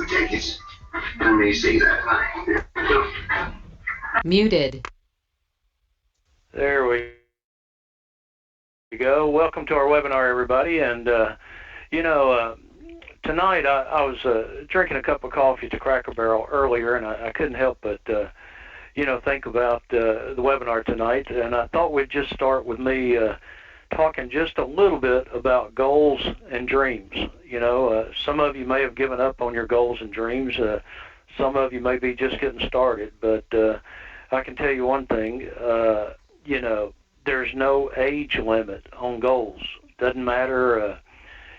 take it. Let me see that. Muted. There we go. Welcome to our webinar, everybody. And, tonight I was drinking a cup of coffee at the Cracker Barrel earlier, and I couldn't help but, think about the webinar tonight. And I thought we'd just start with me talking just a little bit about goals and dreams. Some of you may have given up on your goals and dreams. Some of you may be just getting started. But I can tell you one thing, there's no age limit on goals. Doesn't matter,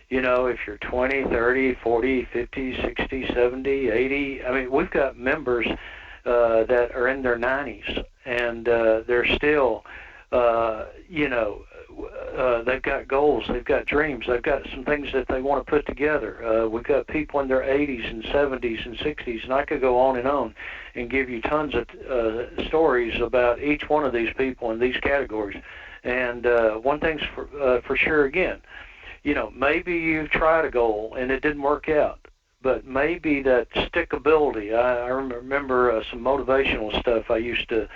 if you're 20, 30, 40, 50, 60, 70, 80. I mean, we've got members that are in their 90s, and they're still, they've got goals, they've got dreams, they've got some things that they want to put together. We've got people in their 80s and 70s and 60s, and I could go on and give you tons of stories about each one of these people in these categories. And one thing's for sure, again, maybe you've tried a goal and it didn't work out, but maybe that stickability. I remember some motivational stuff I used to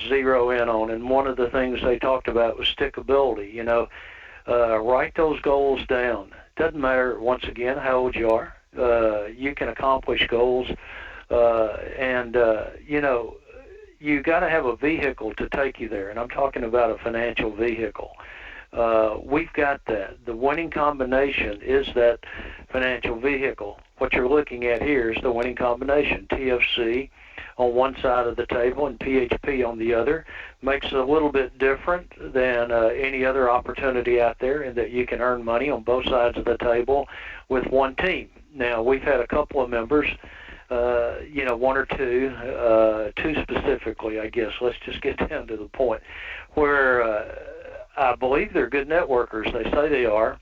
zero in on, and one of the things they talked about was stickability. Write those goals down. Doesn't matter, once again, how old you are. You can accomplish goals, you got to have a vehicle to take you there, and I'm talking about a financial vehicle. We've got that. The winning combination is that financial vehicle. What you're looking at here is the winning combination. TFC on one side of the table and PHP on the other. Makes it a little bit different than any other opportunity out there, in that you can earn money on both sides of the table with one team. Now, we've had a couple of members, one or two specifically, I guess. Let's just get down to the point, where I believe they're good networkers. They say they are,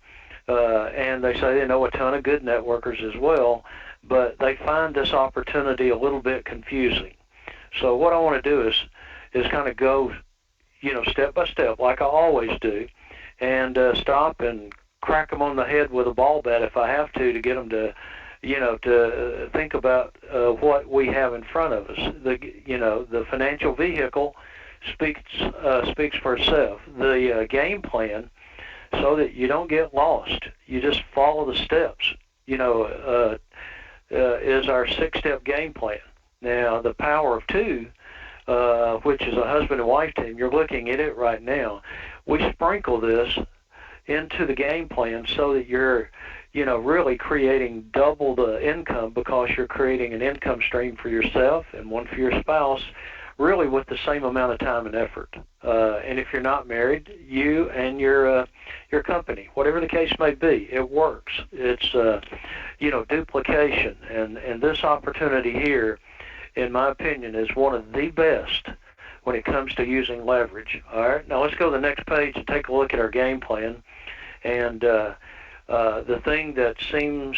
and they say they know a ton of good networkers as well, but they find this opportunity a little bit confusing. So what I want to do is kind of go, step by step, like I always do, and stop and crack them on the head with a ball bat if I have to get them to, to think about what we have in front of us. The financial vehicle speaks for itself. The game plan, so that you don't get lost, you just follow the steps, is our 6-step game plan. Now, the power of two, which is a husband and wife team, you're looking at it right now. We sprinkle this into the game plan so that you're, really creating double the income, because you're creating an income stream for yourself and one for your spouse, really with the same amount of time and effort. And if you're not married, you and your company, whatever the case may be, it works. It's, duplication. And this opportunity here, in my opinion, is one of the best when it comes to using leverage. All right, now let's go to the next page and take a look at our game plan. And the thing that seems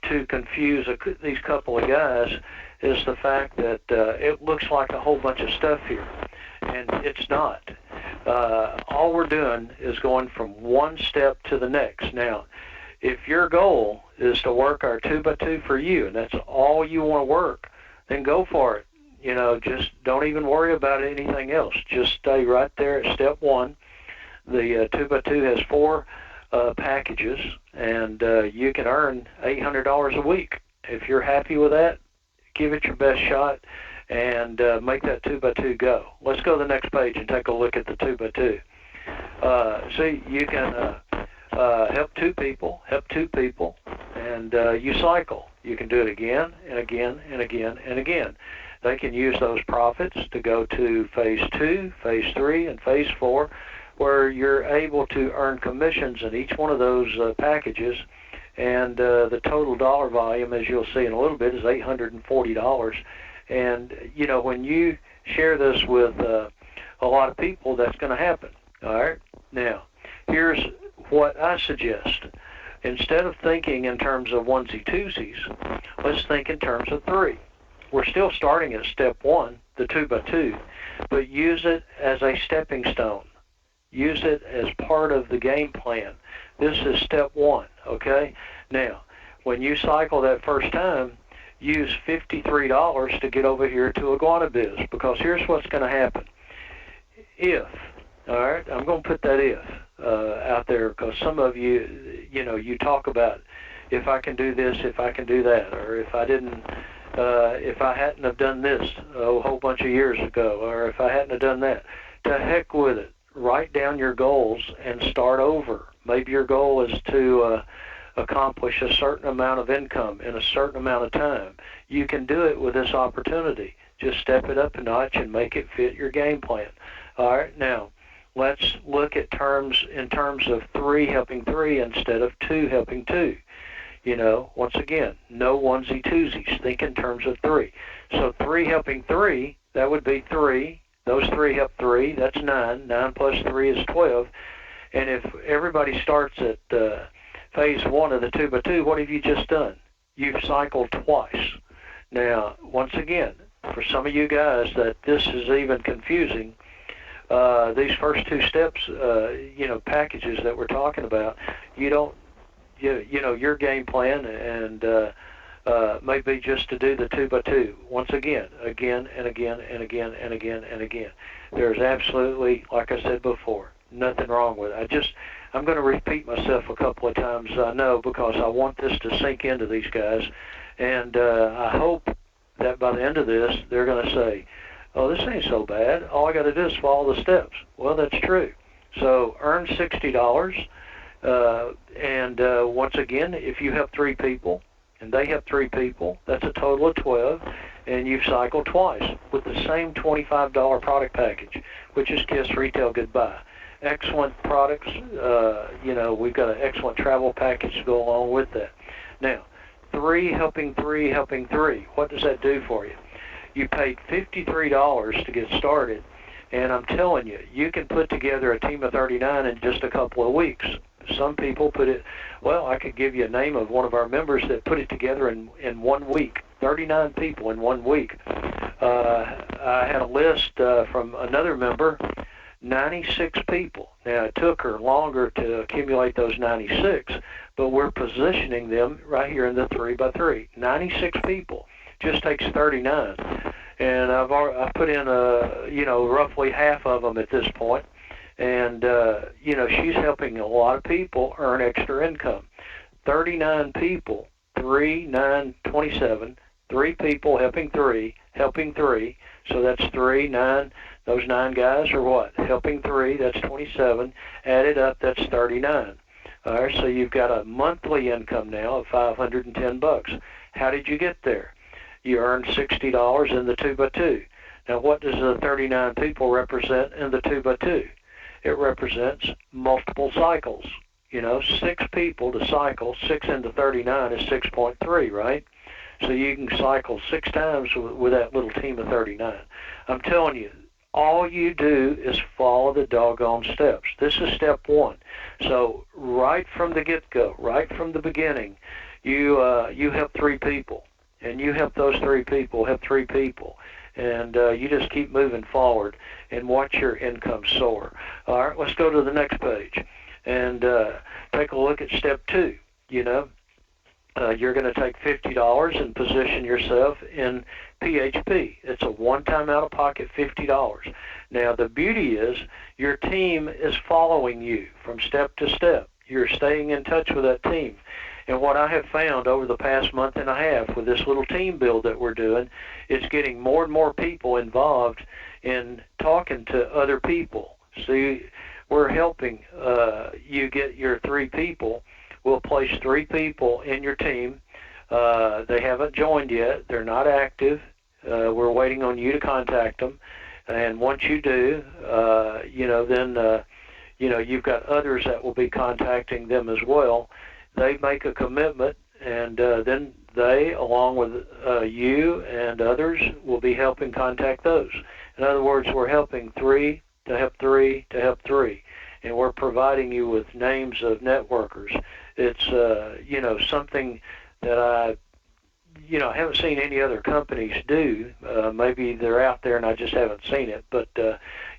to confuse these couple of guys is the fact that it looks like a whole bunch of stuff here, and it's not. All we're doing is going from one step to the next. Now, if your goal is to work our 2x2 for you, and that's all you want to work, then go for it. Just don't even worry about anything else. Just stay right there at step one. The 2x2 has 4 packages, and you can earn $800 a week. If you're happy with that, give it your best shot and make that 2x2 go. Let's go to the next page and take a look at the 2x2. See, you can help two people, and you cycle. You can do it again and again and again and again. They can use those profits to go to phase 2, phase 3, and phase 4, where you're able to earn commissions in each one of those packages. And the total dollar volume, as you'll see in a little bit, is $840. And, when you share this with a lot of people, that's going to happen. All right? Now, here's what I suggest. Instead of thinking in terms of onesie-twosies, let's think in terms of 3. We're still starting at step 1, the 2x2, but use it as a stepping stone. Use it as part of the game plan. This is step 1, okay? Now, when you cycle that first time, use $53 to get over here to Iguana Biz, because here's what's going to happen. If, all right, I'm going to put that if out there, because some of you, you talk about if I can do this, if I can do that, or if I didn't, if I hadn't have done this a whole bunch of years ago, or if I hadn't have done that. To heck with it. Write down your goals and start over. Maybe your goal is to accomplish a certain amount of income in a certain amount of time. You can do it with this opportunity. Just step it up a notch and make it fit your game plan. All right, now let's look at in terms of 3 helping 3 instead of 2 helping 2. Once again, no onesie twosies. Think in terms of 3. So 3 helping 3, that would be 3. Those 3 help 3, that's 9. 9 plus 3 is 12. And if everybody starts at phase 1 of the 2x2, what have you just done? You've cycled twice. Now, once again, for some of you guys that this is even confusing, these first 2 steps, packages that we're talking about, your game plan and may be just to do the 2x2 once again and again and again and again and again. There's absolutely, like I said before, nothing wrong with it. I'm going to repeat myself a couple of times, I know, because I want this to sink into these guys, and I hope that by the end of this, they're going to say, oh, this ain't so bad. All I got to do is follow the steps. Well, that's true. So earn $60, and once again, if you have 3 people, and they have 3 people, that's a total of 12, and you've cycled twice with the same $25 product package, which is Kiss Retail Goodbye. Excellent products. We've got an excellent travel package to go along with that. Now, 3 helping 3 helping 3. What does that do for you? You paid $53 to get started, and I'm telling you, you can put together a team of 39 in just a couple of weeks. Some people I could give you a name of one of our members that put it together in 1 week, 39 people in 1 week. I had a list from another member, 96 people. Now, it took her longer to accumulate those 96, but we're positioning them right here in the 3x3. 96 people. Just takes 39. And I've put in, roughly half of them at this point. And, she's helping a lot of people earn extra income. 39 people, 3, 9, 27, 3 people helping 3, so that's 3, 9, those 9 guys are what? Helping 3, that's 27, added up, that's 39. All right, so you've got a monthly income now of $510. How did you get there? You earned $60 in the 2x2. Now, what does the 39 people represent in the 2x2? It represents multiple cycles. 6 people to cycle, 6 into 39 is 6.3, right? So you can cycle 6 times with that little team of 39. I'm telling you, all you do is follow the doggone steps. This is step 1. So right from the get-go, right from the beginning, you help 3 people, and you help those 3 people, help 3 people. And you just keep moving forward and watch your income soar. All right, let's go to the next page and take a look at step 2. You're going to take $50 and position yourself in PHP. It's a one-time out-of-pocket $50. Now, the beauty is your team is following you from step to step. You're staying in touch with that team. And what I have found over the past month and a half with this little team build that we're doing is getting more and more people involved in talking to other people. So we're helping you get your 3 people. We'll place 3 people in your team. They haven't joined yet. They're not active. We're waiting on you to contact them. And once you do, then you've got others that will be contacting them as well. They make a commitment, and then they, along with you and others, will be helping contact those. In other words, we're helping 3 to help 3 to help 3, and we're providing you with names of networkers. It's, something that I haven't seen any other companies do. Maybe they're out there and I just haven't seen it, but,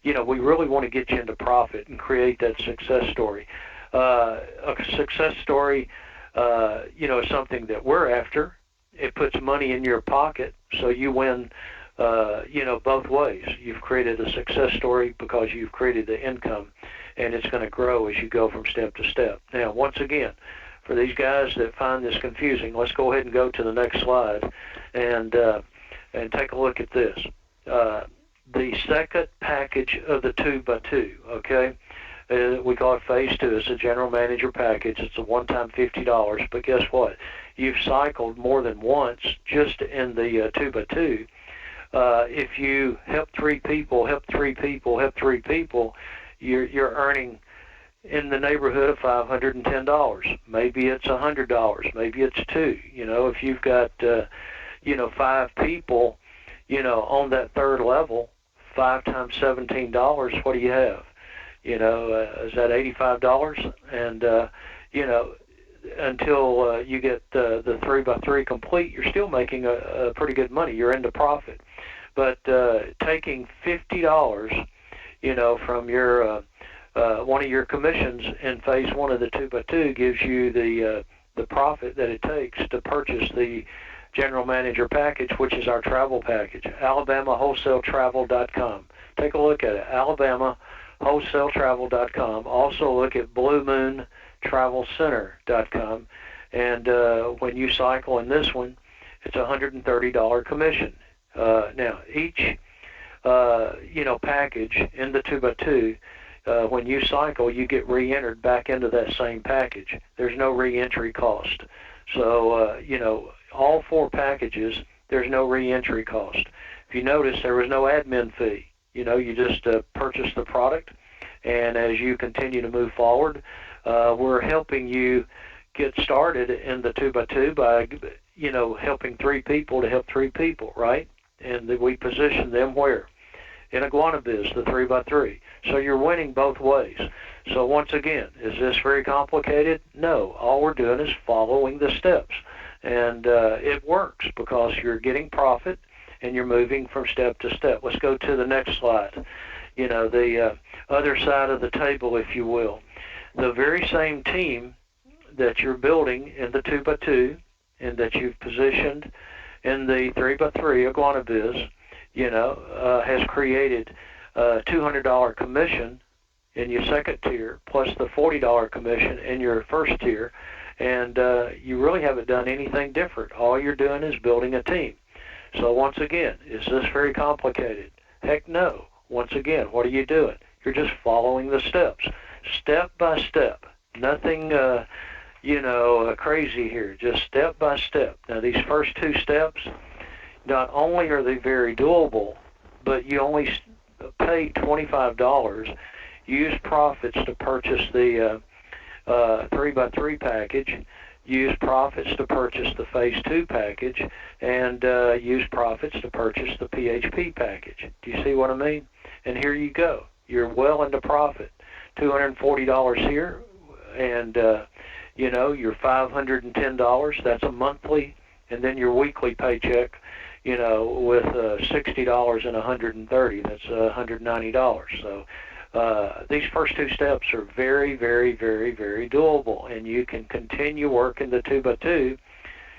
we really want to get you into profit and create that success story. A success story something that we're after. It puts money in your pocket, so you win, both ways. You've created a success story because you've created the income, and it's going to grow as you go from step to step. Now, once again, for these guys that find this confusing, let's go ahead and go to the next slide and take a look at this. The second package of the 2x2, okay? We call it phase 2. It's a general manager package. It's a one-time $50, but guess what? You've cycled more than once just in the 2x2. If you help three people, you're earning in the neighborhood of $510. Maybe it's $100. Maybe it's $2. If you've got 5 people, on that third level, 5 times $17. What do you have? Is that $85? And until you get the 3x3 complete, you're still making a pretty good money. You're into profit. But taking $50, from your one of your commissions in phase 1 of the 2x2 gives you the profit that it takes to purchase the general manager package, which is our travel package. AlabamaWholesaleTravel.com. Take a look at it. AlabamaWholesaleTravel.com. Also look at BlueMoonTravelCenter.com. And when you cycle in this one, it's a $130 commission. Now, each package in the 2x2, when you cycle, you get re-entered back into that same package. There's no re-entry cost. So, all 4 packages, there's no re-entry cost. If you notice, there was no admin fee. You just purchase the product, and as you continue to move forward, we're helping you get started in the 2x2 by, helping 3 people to help 3 people, right? And we position them where? In Iguana Biz, the 3x3. So you're winning both ways. So once again, is this very complicated? No. All we're doing is following the steps. And it works because you're getting profit and you're moving from step to step. Let's go to the next slide. The other side of the table, if you will. The very same team that you're building in the 2x2 and that you've positioned in the 3x3 Iguana Biz, has created a $200 commission in your second tier plus the $40 commission in your first tier, and you really haven't done anything different. All you're doing is building a team. So once again, is this very complicated? Heck no. Once again, what are you doing? You're just following the steps, step by step. Nothing, crazy here, just step by step. Now, these first 2 steps, not only are they very doable, but you only pay $25. Use profits to purchase the 3x3 package. Use profits to purchase the phase 2 package, and use profits to purchase the PHP package. Do you see what I mean? And here you go. You're well into profit. $240 here, and your $510. That's a monthly, and then your weekly paycheck. With $60 and $130, that's $190. So these first 2 steps are very, very, very, very doable, and you can continue working the 2x2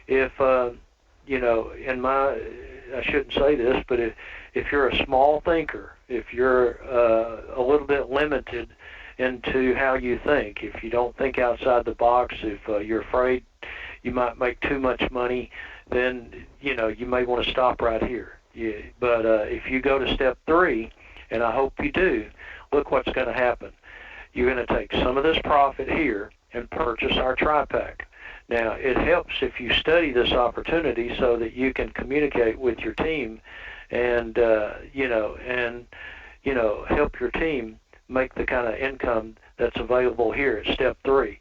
if, I shouldn't say this, but if you're a small thinker, if you're a little bit limited into how you think, if you don't think outside the box, if you're afraid you might make too much money, then you may want to stop right here. But if you go to step 3, and I hope you do, look what's going to happen. You're going to take some of this profit here and purchase our tri-pack. Now, it helps if you study this opportunity so that you can communicate with your team and help your team make the kind of income that's available here at step 3.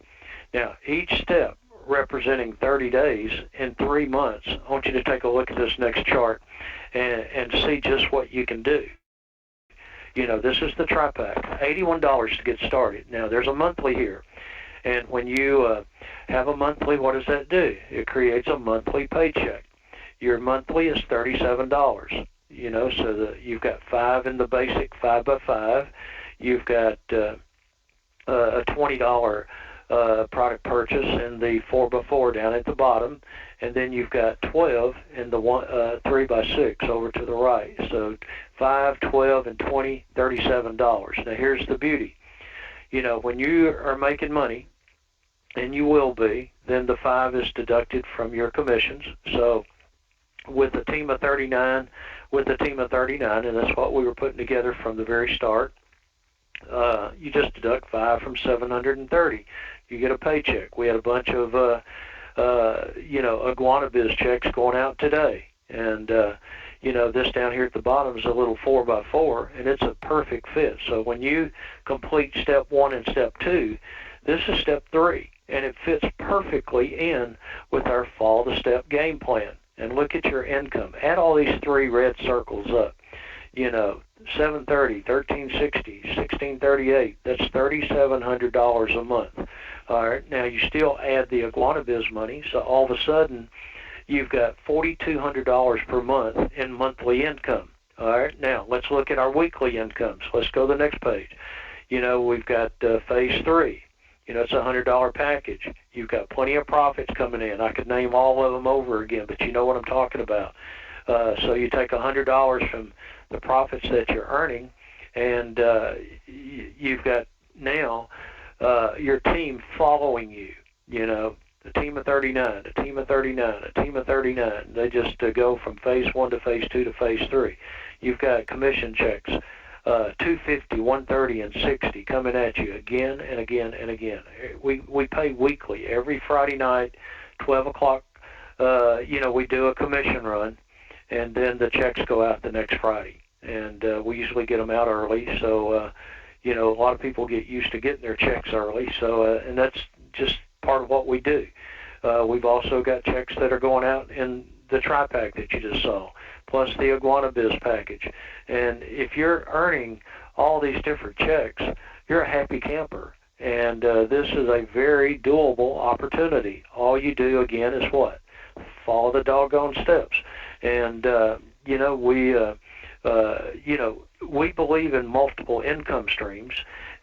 Now, each step representing 30 days in 3 months. I want you to take a look at this next chart and see just what you can do. This is the tri-pack, $81 to get started. Now, there's a monthly here. And when you have a monthly, what does that do? It creates a monthly paycheck. Your monthly is $37, so you've got 5 in the basic 5x5. You've got a $20 product purchase in the 4x4 down at the bottom, and then you've got 12 in the 3x6 over to the right. So 5, 12, and 20, $37. Now here's the beauty. When you are making money, and you will be, then the 5 is deducted from your commissions. So with a team of 39, and that's what we were putting together from the very start, you just deduct 5 from 730. You get a paycheck. We had a bunch of, Iguana Biz checks going out today. And, this down here at the bottom is a little 4x4, and it's a perfect fit. So when you complete step 1 and step 2, this is step 3, and it fits perfectly in with our follow the step game plan. And look at your income. Add all these 3 red circles up. 730, 1360, 1638. That's $3,700 a month. All right. Now you still add the Iguana Biz money, so all of a sudden you've got $4,200 per month in monthly income. All right. Now let's look at our weekly incomes. Let's go to the next page. We've got phase 3. It's a $100 package. You've got plenty of profits coming in. I could name all of them over again, but you know what I'm talking about. So you take $100 from the profits that you're earning, and you've got now your team following you. A team of 39, a team of 39, a team of 39. They just go from phase 1 to phase 2 to phase 3. You've got commission checks, 250, 130, and 60 coming at you again and again and again. We pay weekly. Every Friday night, 12 o'clock, we do a commission run, and then the checks go out the next Friday. And we usually get them out early, so, a lot of people get used to getting their checks early, so, and that's just part of what we do. We've also got checks that are going out in the tri-pack that you just saw, plus the Iguana Biz package. And if you're earning all these different checks, you're a happy camper. And this is a very doable opportunity. All you do, again, is what? Follow the doggone steps. And, we believe in multiple income streams.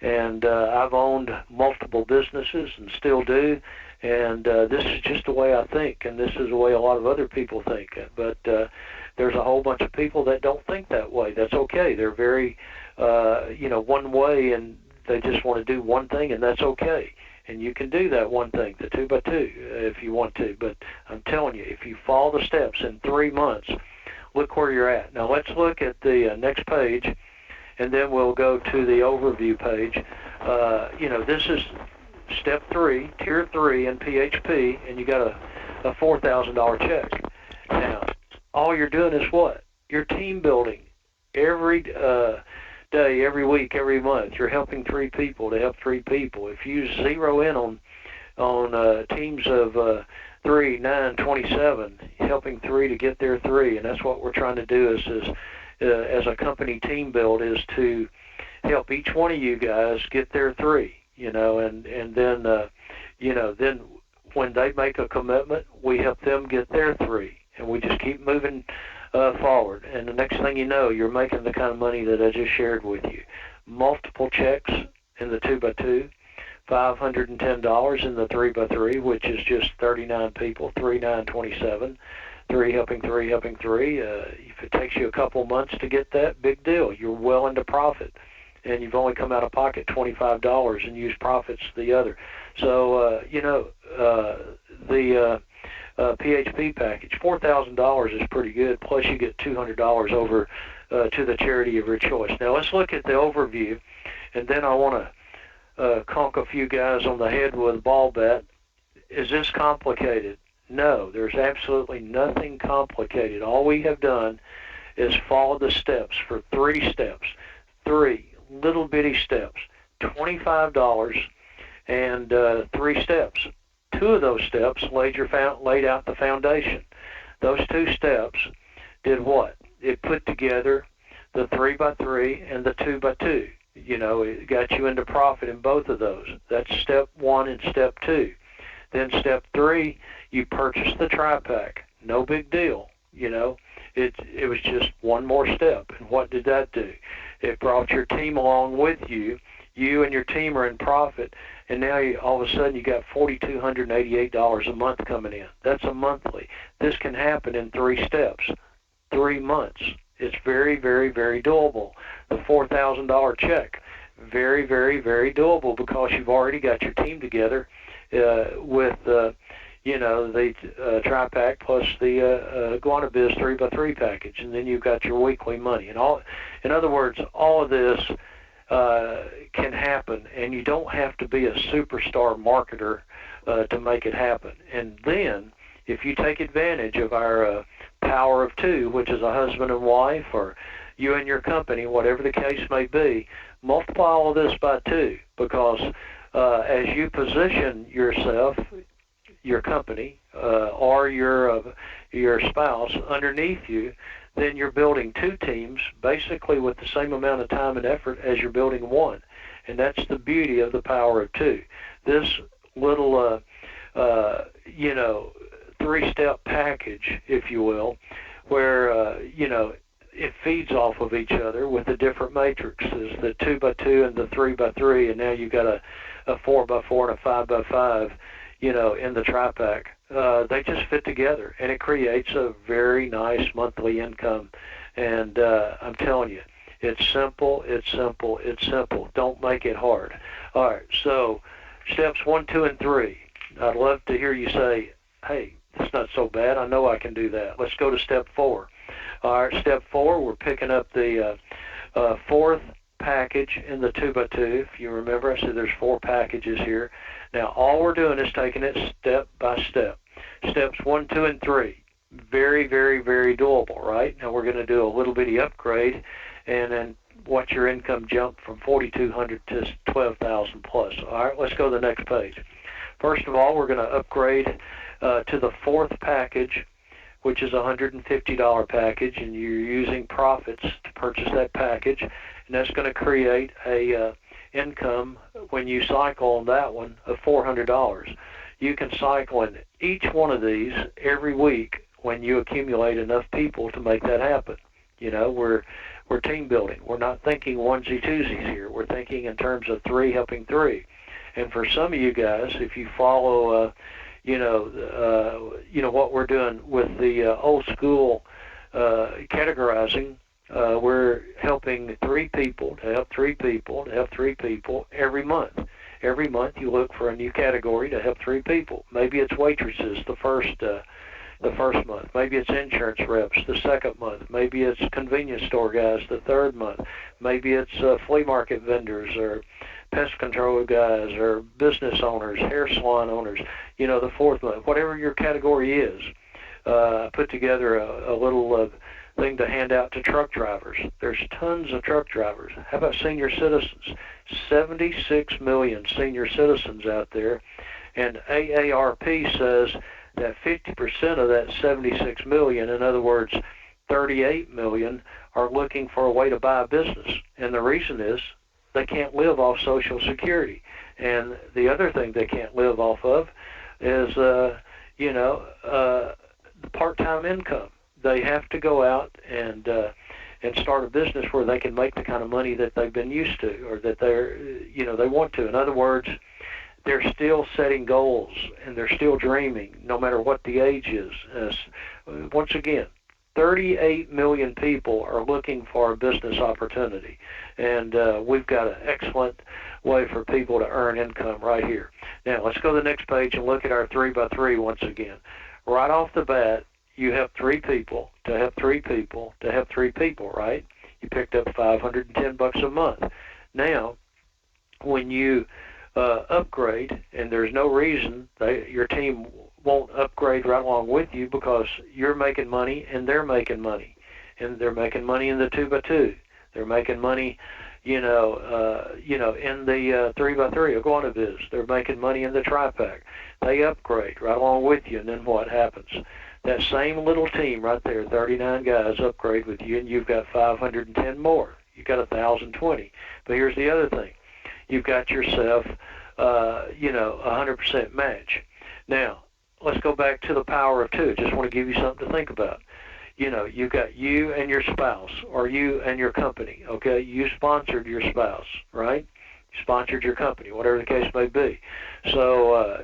And I've owned multiple businesses and still do. And this is just the way I think, and this is the way a lot of other people think. But there's a whole bunch of people that don't think that way. That's okay. They're very, one way, and they just want to do one thing, and that's okay. And you can do that one thing, the 2x2, if you want to. But I'm telling you, if you follow the steps in 3 months, look where you're at. Now let's look at the next page, and then we'll go to the overview page. This is step 3, tier 3 in PHP, and you got a $4,000 check. Now, all you're doing is what? You're team building every day, every week, every month. You're helping 3 people to help 3 people. If you zero in on teams of 3, 9, 27, helping 3 to get their 3, and that's what we're trying to do as a company team build, is to help each one of you guys get their 3. And then, then when they make a commitment, we help them get their 3, and we just keep moving forward. And the next thing you know, you're making the kind of money that I just shared with you. Multiple checks in the 2x2, $510 in the 3x3, which is just 39 people, 3, 9, 27, 3 helping 3 helping 3. If it takes you a couple months to get that, big deal. You're well into profit. And you've only come out of pocket $25 and used profits the other. So, the PHP package, $4,000 is pretty good, plus you get $200 over to the charity of your choice. Now, let's look at the overview, and then I want to conk a few guys on the head with a ball bat. Is this complicated? No, there's absolutely nothing complicated. All we have done is follow the steps for 3 steps. 3 little bitty steps, $25 and 3 steps. 2 of those steps laid out the foundation. Those 2 steps did what? It put together the 3x3 and the 2x2. It got you into profit in both of those. That's step 1 and step 2. Then step 3, you purchased the tri-pack. No big deal. It was just one more step. And what did that do? It brought your team along with you. You and your team are in profit, and now all of a sudden you got $4,288 a month coming in. That's a monthly. This can happen in 3 steps, 3 months. It's very, very, very doable. The $4,000 check, very, very, very doable because you've already got your team together with the tri-pack plus the Guana Biz 3x3 package, and then you've got your weekly money. And in other words, all of this can happen, and you don't have to be a superstar marketer to make it happen. And then, if you take advantage of our power of 2, which is a husband and wife, or you and your company, whatever the case may be, multiply all of this by 2, because as you position yourself, your company, or your spouse underneath you, then you're building 2 teams basically with the same amount of time and effort as you're building 1. And that's the beauty of the power of 2. This little, 3-step package, if you will, where, it feeds off of each other with the different matrices, the 2x2 and the 3x3, and now you've got a 4x4 and a 5x5, in the tri-pack. They just fit together, and it creates a very nice monthly income. And I'm telling you, it's simple, it's simple, it's simple. Don't make it hard. All right, so steps 1, 2, and 3. I'd love to hear you say, hey, that's not so bad. I know I can do that. Let's go to step 4. All right, step 4, we're picking up the 4th package in the 2x2. If you remember, I said there's 4 packages here. Now, all we're doing is taking it step by step. Steps 1, 2, and 3. Very, very, very doable, right? Now, we're going to do a little bitty upgrade and then watch your income jump from $4,200 to $12,000 plus. All right, let's go to the next page. First of all, we're going to upgrade to the 4th package, which is a $150 package, and you're using profits to purchase that package, and that's going to create a income when you cycle on that one of $400. You can cycle in each one of these every week when you accumulate enough people to make that happen. We're team building. We're not thinking onesie twosies here. We're thinking in terms of 3 helping 3. And for some of you guys, if you follow what we're doing with the old school categorizing, we're helping 3 people to help 3 people to help 3 people every month. Every month you look for a new category to help 3 people. Maybe it's waitresses the first month. Maybe it's insurance reps the 2nd month. Maybe it's convenience store guys the 3rd month. Maybe it's flea market vendors or pest control guys or business owners, hair salon owners, the 4th month. Whatever your category is, put together a little thing to hand out to truck drivers. There's tons of truck drivers. How about senior citizens? 76 million senior citizens out there, and AARP says that 50% of that 76 million, in other words, 38 million, are looking for a way to buy a business. And the reason is they can't live off Social Security. And the other thing they can't live off of is, part-time income. They have to go out and start a business where they can make the kind of money that they've been used to, or that they want to. In other words, they're still setting goals and they're still dreaming, no matter what the age is. Once again, 38 million people are looking for a business opportunity, and we've got an excellent way for people to earn income right here. Now, let's go to the next page and look at our 3x3 once again. Right off the bat, you have 3 people to help 3 people to help 3 people, right? You picked up $510 a month. Now, when you upgrade, and there's no reason your team won't upgrade right along with you, because you're making money and they're making money, and they're making money in the 2x2. They're making money, in the 3x3 Iguana Biz. They're making money in the tri-pack. They upgrade right along with you, and then what happens? That same little team right there, 39 guys, upgrade with you, and you've got 510 more. You've got 1,020. But here's the other thing. You've got yourself, 100% match. Now, let's go back to the power of 2. Just want to give you something to think about. You've got you and your spouse, or you and your company, okay? You sponsored your spouse, right? sponsored your company, whatever the case may be. So,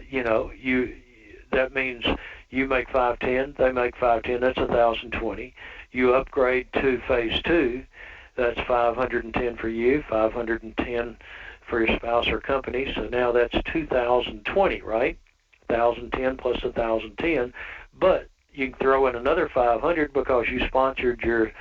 that means you make 510, they make 510, that's 1,020. You upgrade to phase 2, that's 510 for you, 510 for your spouse or company. So now that's 2,020, right? 1,010 plus 1,010, but you can throw in another 500 because you sponsored your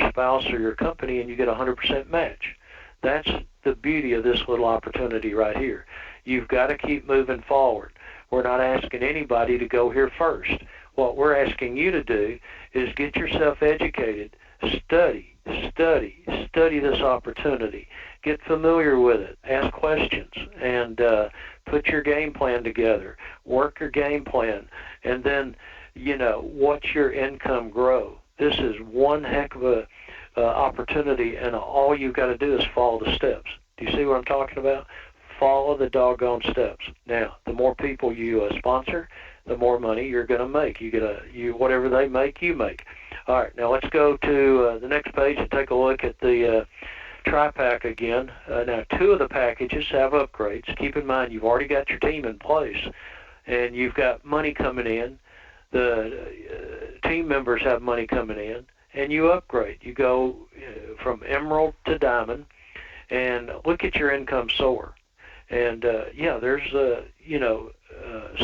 spouse or your company, and you get a 100% match. That's the beauty of this little opportunity right here. You've got to keep moving forward. We're not asking anybody to go here first. What we're asking you to do is get yourself educated, study this opportunity, get familiar with it, ask questions, and put your game plan together, work your game plan, and then, watch your income grow. This is one heck of a opportunity, and all you've got to do is follow the steps. Do you see what I'm talking about? Follow the doggone steps. Now, the more people you sponsor, the more money you're going to make. Whatever they make, you make. All right, now let's go to the next page and take a look at the tri-pack again. Now, 2 of the packages have upgrades. Keep in mind, you've already got your team in place, and you've got money coming in. The team members have money coming in, and you upgrade. You go from emerald to diamond, and look at your income soar. And there's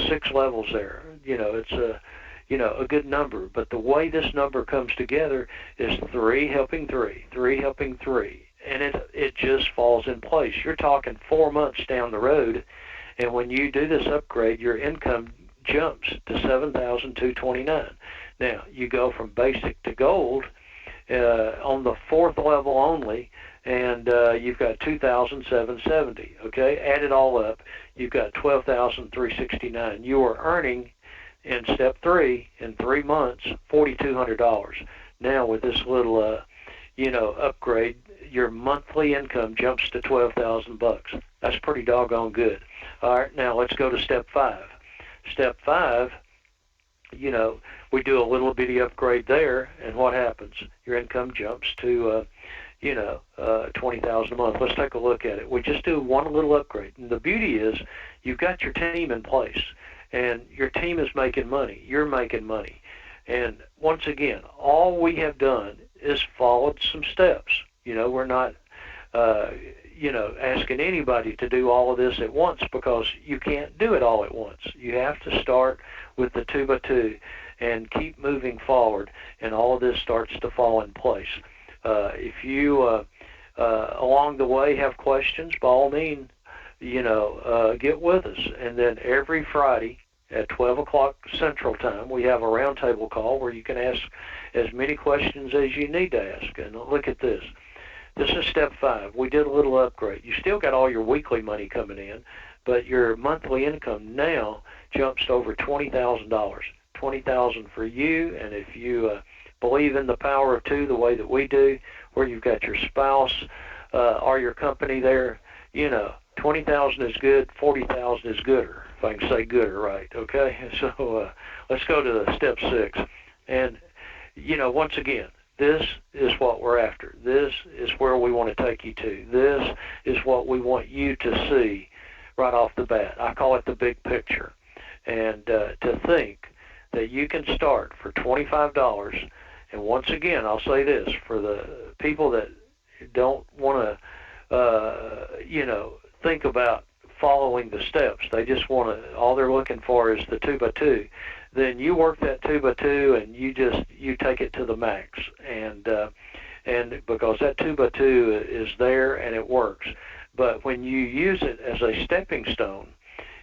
6 levels there. It's a good number. But the way this number comes together is 3 helping 3, 3 helping 3, and it just falls in place. You're talking 4 months down the road, and when you do this upgrade, your income jumps to 7,229. Now, you go from basic to gold on the 4th level only, and you've got 2,770. Okay, add it all up, you've got 12,369. You are earning in step 3 in 3 months $4,200. Now, with this little upgrade, your monthly income jumps to $12,000. That's pretty doggone good. All right, now let's go to step 5. Step 5, we do a little bitty upgrade there, and what happens? Your income jumps to, $20,000 a month. Let's take a look at it. We just do one little upgrade, and the beauty is you've got your team in place, and your team is making money. You're making money, and once again, all we have done is followed some steps. We're not, asking anybody to do all of this at once, because you can't do it all at once. You have to start with the 2 by 2 and keep moving forward, and all of this starts to fall in place. If you along the way have questions, by all means, get with us. And then every Friday at 12 o'clock Central Time, we have a roundtable call where you can ask as many questions as you need to ask. And look at this. This is step 5. We did a little upgrade. You still got all your weekly money coming in, but your monthly income now jumps to over $20,000. $20,000 for you, and if you believe in the power of 2 the way that we do, where you've got your spouse or your company there, 20,000 is good, 40,000 is gooder, if I can say gooder right, okay? So let's go to step 6. And, once again, this is what we're after. This is where we want to take you to. This is what we want you to see right off the bat. I call it the big picture. And to think that you can start for $25, and once again, I'll say this, for the people that don't want to, think about following the steps, they just want to, all they're looking for is the 2 by 2, then you work that 2 by 2 and you take it to the max, and because that 2 by 2 is there and it works. But when you use it as a stepping stone,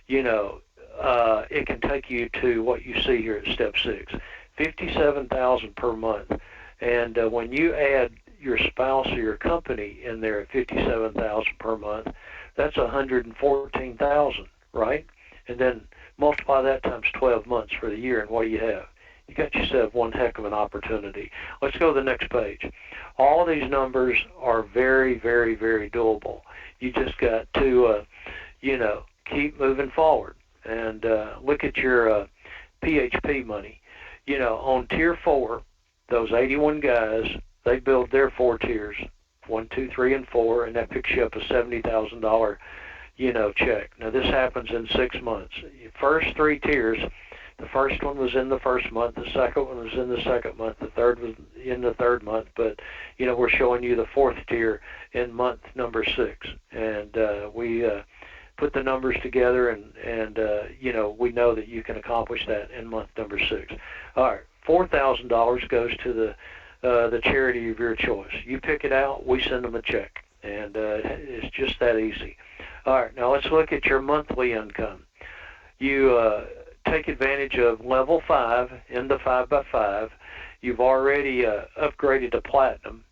it can take you to what you see here at step 6, $57,000 per month. And when you add your spouse or your company in there at $57,000 per month, that's $114,000, right? And then multiply that times 12 months for the year, and what do you have? You got yourself one heck of an opportunity. Let's go to the next page. All of these numbers are very, very, very doable. You just got to, keep moving forward. And look at your PHP money. On tier 4, those 81 guys, they build their 4 tiers 1, 2, 3, and 4, and that picks you up a $70,000, check. Now this happens in 6 months. First 3 tiers, the first one was in the first month, the second one was in the second month, the third was in the third month, but, we're showing you the fourth tier in month number 6. And we put the numbers together, and we know that you can accomplish that in month number 6. All right, $4,000 goes to the charity of your choice. You pick it out, we send them a check, and it's just that easy. All right, now let's look at your monthly income. You take advantage of level 5 in the 5x5. You've already upgraded to platinum,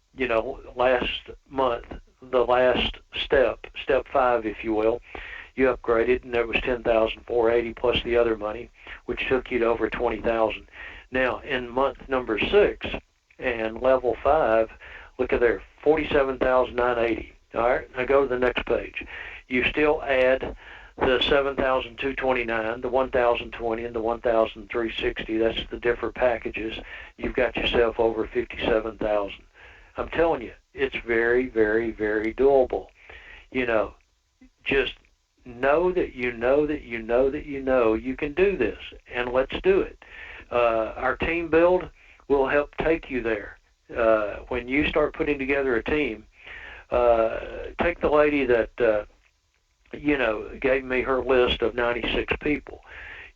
last month, the last step 5, if you will. You upgraded, and there was $10,480 plus the other money, which took you to over $20,000. Now, in month number 6 and level 5, look at there, $47,980. All right, now go to the next page. You still add the $7,229, the $1,020, and the $1,360. That's the different packages. You've got yourself over $57,000. I'm telling you, it's very, very, very doable. Just know that you can do this, and let's do it. Our team build will help take you there. When you start putting together a team, take the lady that gave me her list of 96 people.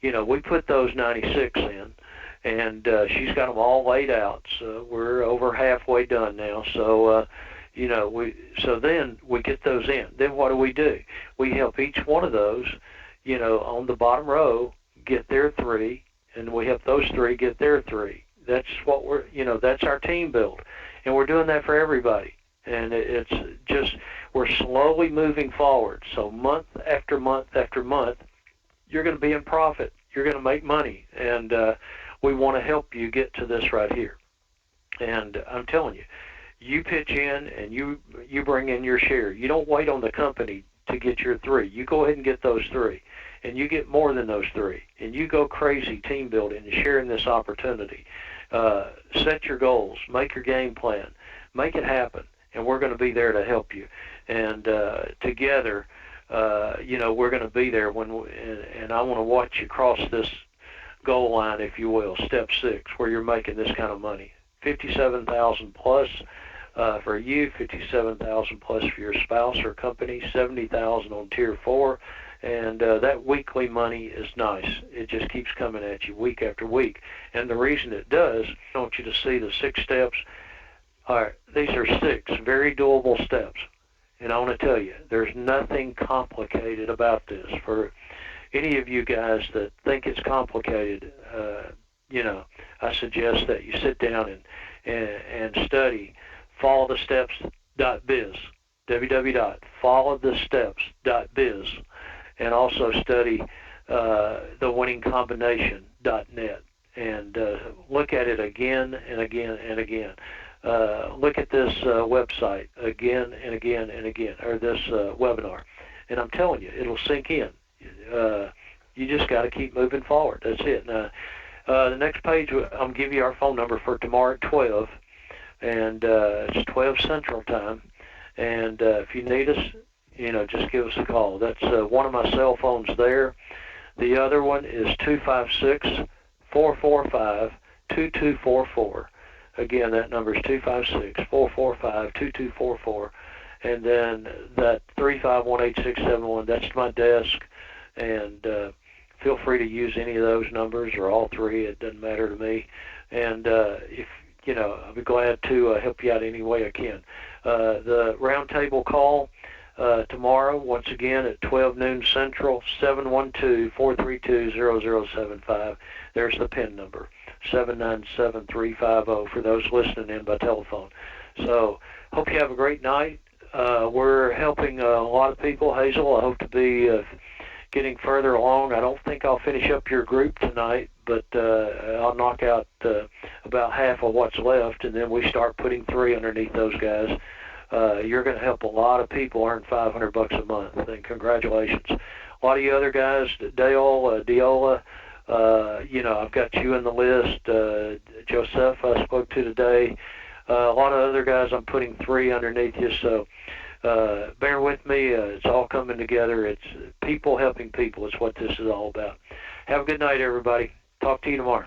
We put those 96 in, and she's got them all laid out. So we're over halfway done now. So then we get those in. Then what do? We help each one of those, on the bottom row get their 3, and we help those 3 get their 3. That's what that's our team build, and we're doing that for everybody. And it's just, we're slowly moving forward. So month after month after month, you're going to be in profit. You're going to make money. And we want to help you get to this right here. And I'm telling you, you pitch in and you bring in your share. You don't wait on the company to get your 3. You go ahead and get those 3. And you get more than those 3. And you go crazy team building and sharing this opportunity. Set your goals. Make your game plan. Make it happen. And we're going to be there to help you. And together, we're going to be there and I want to watch you cross this goal line, if you will, step 6, where you're making this kind of money. $57,000 plus for you, $57,000 plus for your spouse or company, $70,000 on tier 4. And that weekly money is nice. It just keeps coming at you week after week. And the reason it does, I want you to see the 6 steps. All right, these are 6 very doable steps. And I want to tell you, there's nothing complicated about this. For any of you guys that think it's complicated, I suggest that you sit down and study followthesteps.biz, www.followthesteps.biz, and also study thewinningcombination.net, and look at it again and again and again. Look at this website again and again and again, or this webinar, and I'm telling you, it'll sink in. You just got to keep moving forward. That's it. Now, the next page, I'm giving you our phone number for tomorrow at 12, and it's 12 Central Time. And if you need us, just give us a call. That's one of my cell phones there. The other one is 256-445-2244. Again, that number is 256-445-2244. And then that 3518671, that's my desk. And feel free to use any of those numbers or all 3. It doesn't matter to me. And if I'll be glad to help you out any way I can. The roundtable call tomorrow, once again, at 12 noon Central, 712-432-0075. There's the PIN number, 797350 for those listening in by telephone. So hope you have a great night. We're helping a lot of people, Hazel. I hope to be getting further along. I don't think I'll finish up your group tonight, but I'll knock out about half of what's left, and then we start putting 3 underneath those guys. You're going to help a lot of people earn $500 a month, and congratulations. A lot of you other guys, Dale, Diola, I've got you in the list. Joseph, I spoke to today. A lot of other guys, I'm putting 3 underneath you. So bear with me. It's all coming together. It's people helping people. It's what this is all about. Have a good night, everybody. Talk to you tomorrow.